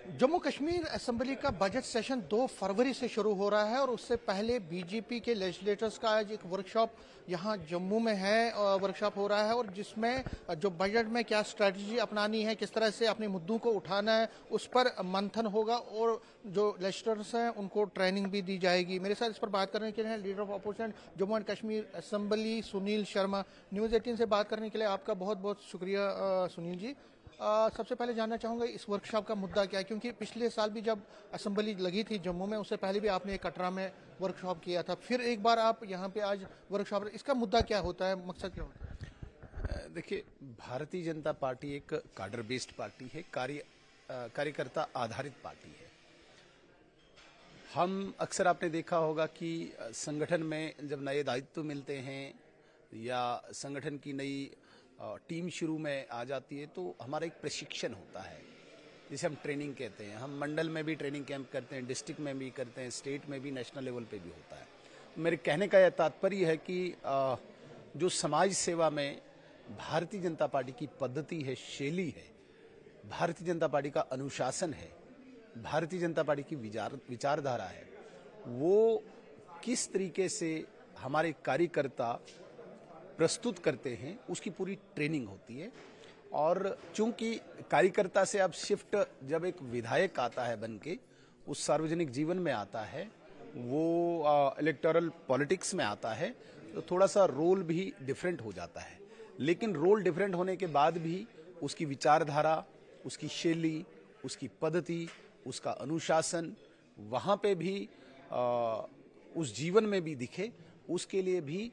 Jammu Kashmir assembly का budget session 2 फरवरी से शुरू हो रहा है और उससे पहले बीजेपी के लेजिस्लेटर्स का आज एक वर्कशॉप यहां जम्मू में है। वर्कशॉप हो रहा है और जिसमें जो बजट में क्या स्ट्रेटजी अपनानी है, किस तरह से अपने मुद्दों को उठाना है, उस पर मंथन होगा और जो लेजिस्लेटर्स हैं उनको ट्रेनिंग भी दी जाएगी। मेरे साथ इस पर बात करने के लिए leader of opposition Jammu and Kashmir assembly Sunil Sharma. News 18 से बात करने के लिए आपका बहुत बहुत शुक्रिया सुनील जी। सबसे पहले जानना चाहूँगा इस वर्कशॉप का मुद्दा क्या है, क्योंकि पिछले साल भी जब असेंबली लगी थी जम्मू में, उससे पहले भी आपने एक कटरा में वर्कशॉप किया था, फिर एक बार आप यहाँ पे आज वर्कशॉप, इसका मुद्दा क्या होता है, मकसद क्या होता है? देखिए, भारतीय जनता पार्टी एक कार्डर बेस्ड पार्टी है, कार्यकर्ता आधारित पार्टी है। हम अक्सर आपने देखा होगा कि संगठन में जब नए दायित्व मिलते हैं या संगठन की नई टीम शुरू में आ जाती है तो हमारा एक प्रशिक्षण होता है जिसे हम ट्रेनिंग कहते हैं। हम मंडल में भी ट्रेनिंग कैंप करते हैं, डिस्ट्रिक्ट में भी करते हैं, स्टेट में भी, नेशनल लेवल पे भी होता है। मेरे कहने का यह तात्पर्य है कि जो समाज सेवा में भारतीय जनता पार्टी की पद्धति है, शैली है, भारतीय जनता पार्टी का अनुशासन है, भारतीय जनता पार्टी की विचारधारा है, वो किस तरीके से हमारे कार्यकर्ता प्रस्तुत करते हैं, उसकी पूरी ट्रेनिंग होती है। और चूंकि कार्यकर्ता से अब शिफ्ट जब एक विधायक आता है बन के, उस सार्वजनिक जीवन में आता है, वो इलेक्टोरल पॉलिटिक्स में आता है, तो थोड़ा सा रोल भी डिफरेंट हो जाता है। लेकिन रोल डिफरेंट होने के बाद भी उसकी विचारधारा, उसकी शैली, उसकी पद्धति, उसका अनुशासन वहाँ पे भी उस जीवन में भी दिखे, उसके लिए भी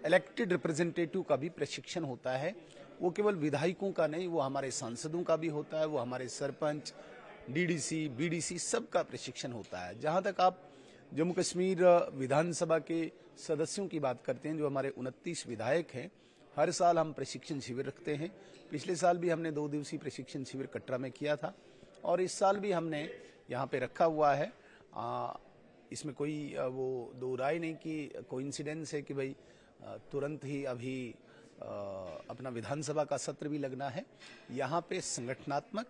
इलेक्टेड रिप्रेजेंटेटिव का भी प्रशिक्षण होता है। वो केवल विधायकों का नहीं, वो हमारे सांसदों का भी होता है, वो हमारे सरपंच, डीडीसी, बीडीसी सबका प्रशिक्षण होता है। जहां तक आप जम्मू कश्मीर विधानसभा के सदस्यों की बात करते हैं, जो हमारे 29 विधायक हैं, हर साल हम प्रशिक्षण शिविर रखते हैं। पिछले साल भी हमने 2 दिवसीय प्रशिक्षण शिविर कटरा में किया था और इस साल भी हमने यहाँ पे रखा हुआ है। इसमें कोई वो दो राय नहीं कि कोइंसिडेंस है कि भाई तुरंत ही अभी अपना विधानसभा का सत्र भी लगना है। यहाँ पे संगठनात्मक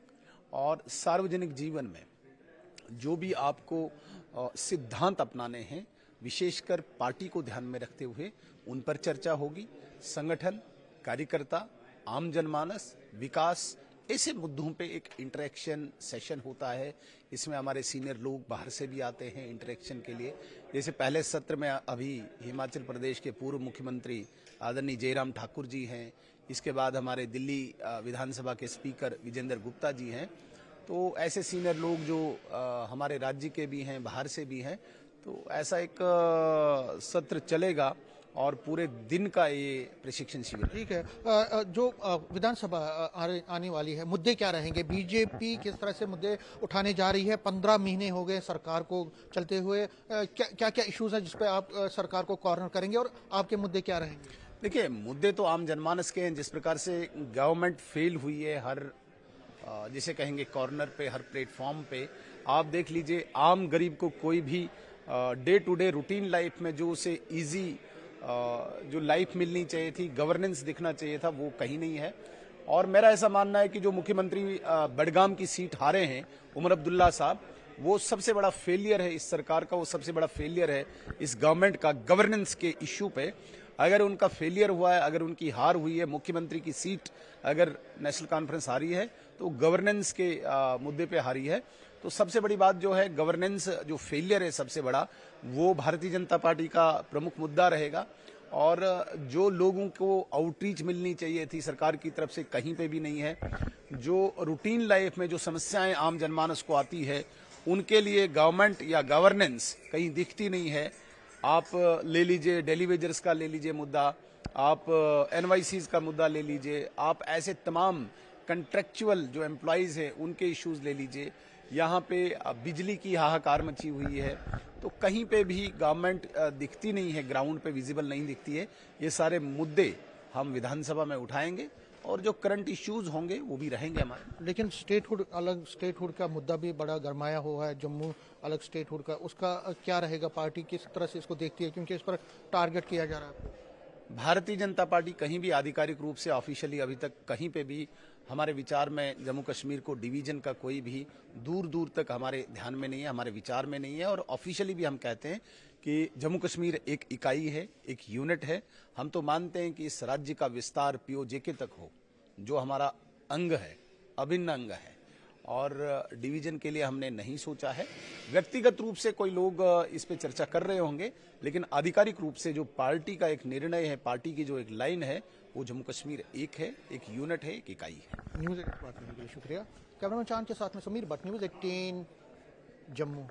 और सार्वजनिक जीवन में जो भी आपको सिद्धांत अपनाने हैं, विशेषकर पार्टी को ध्यान में रखते हुए, उन पर चर्चा होगी। संगठन, कार्यकर्ता, आम जनमानस, विकास, ऐसे मुद्दों पे एक इंटरेक्शन सेशन होता है। इसमें हमारे सीनियर लोग बाहर से भी आते हैं इंटरेक्शन के लिए। जैसे पहले सत्र में अभी हिमाचल प्रदेश के पूर्व मुख्यमंत्री आदरणीय जयराम ठाकुर जी हैं, इसके बाद हमारे दिल्ली विधानसभा के स्पीकर विजेंद्र गुप्ता जी हैं। तो ऐसे सीनियर लोग जो हमारे राज्य के भी हैं, बाहर से भी हैं, तो ऐसा एक सत्र चलेगा और पूरे दिन का ये प्रशिक्षण शिविर। ठीक है। जो विधानसभा आने वाली है, मुद्दे क्या रहेंगे? बीजेपी किस तरह से मुद्दे उठाने जा रही है? 15 महीने हो गए सरकार को चलते हुए, क्या क्या इश्यूज हैं जिसपे आप सरकार को कॉर्नर करेंगे और आपके मुद्दे क्या रहेंगे? देखिए, मुद्दे तो आम जनमानस के हैं। जिस प्रकार से गवर्नमेंट फेल हुई है हर जिसे कहेंगे कॉर्नर पे, हर प्लेटफॉर्म पे, आप देख लीजिए, आम गरीब को कोई भी day to day routine life में जो उसे इजी जो लाइफ मिलनी चाहिए थी, गवर्नेंस दिखना चाहिए था, वो कहीं नहीं है। और मेरा ऐसा मानना है कि जो मुख्यमंत्री बडगाम की सीट हारे हैं, उमर अब्दुल्ला साहब, वो सबसे बड़ा फेलियर है इस सरकार का, वो सबसे बड़ा फेलियर है इस गवर्नमेंट का गवर्नेंस के इश्यू पे। अगर उनका फेलियर हुआ है, अगर उनकी हार हुई है, मुख्यमंत्री की सीट अगर नेशनल कॉन्फ्रेंस हारी है, तो गवर्नेंस के मुद्दे पे हारी है। तो सबसे बड़ी बात जो है, गवर्नेंस जो फेलियर है सबसे बड़ा, वो भारतीय जनता पार्टी का प्रमुख मुद्दा रहेगा। और जो लोगों को आउटरीच मिलनी चाहिए थी सरकार की तरफ से, कहीं पे भी नहीं है। जो रूटीन लाइफ में जो समस्याएं आम जनमानस को आती है, उनके लिए गवर्नमेंट या गवर्नेंस कहीं दिखती नहीं है। आप ले लीजिए डेली वेजर्स का, ले लीजिए मुद्दा, आप एनवाईसीज का मुद्दा ले लीजिए, आप ऐसे तमाम कंट्रेक्चुअल जो एम्प्लॉयज हैं उनके इश्यूज ले लीजिए। यहाँ पे बिजली की हाहाकार मची हुई है, तो कहीं पे भी गवर्नमेंट दिखती नहीं है, ग्राउंड पे विजिबल नहीं दिखती है। ये सारे मुद्दे हम विधानसभा में उठाएंगे और जो करंट इश्यूज होंगे वो भी रहेंगे हमारे। लेकिन स्टेटहुड, अलग स्टेटहुड का मुद्दा भी बड़ा गरमाया हुआ है, जम्मू अलग स्टेटहुड का, उसका क्या रहेगा? पार्टी किस तरह से इसको देखती है, क्योंकि इस पर टारगेट किया जा रहा है? भारतीय जनता पार्टी कहीं भी आधिकारिक रूप से ऑफिशियली अभी तक कहीं पे भी हमारे विचार में जम्मू कश्मीर को डिवीजन का कोई भी दूर दूर तक हमारे ध्यान में नहीं है, हमारे विचार में नहीं है। और ऑफिशियली भी हम कहते हैं कि जम्मू कश्मीर एक इकाई है, एक यूनिट है। हम तो मानते हैं कि इस राज्य का विस्तार पीओजेके तक हो, जो हमारा अंग है, अभिन्न अंग है, और डिवीजन के लिए हमने नहीं सोचा है। व्यक्तिगत रूप से कोई लोग इस पे चर्चा कर रहे होंगे, लेकिन आधिकारिक रूप से जो पार्टी का एक निर्णय है, पार्टी की जो एक लाइन है, वो जम्मू कश्मीर एक है, एक यूनिट है, एक इकाई है। न्यूज़ 18 बात करने के लिए शुक्रिया। कैमरामैन चांद के साथ में समीर भट्ट, न्यूज़ 18 जम्मू।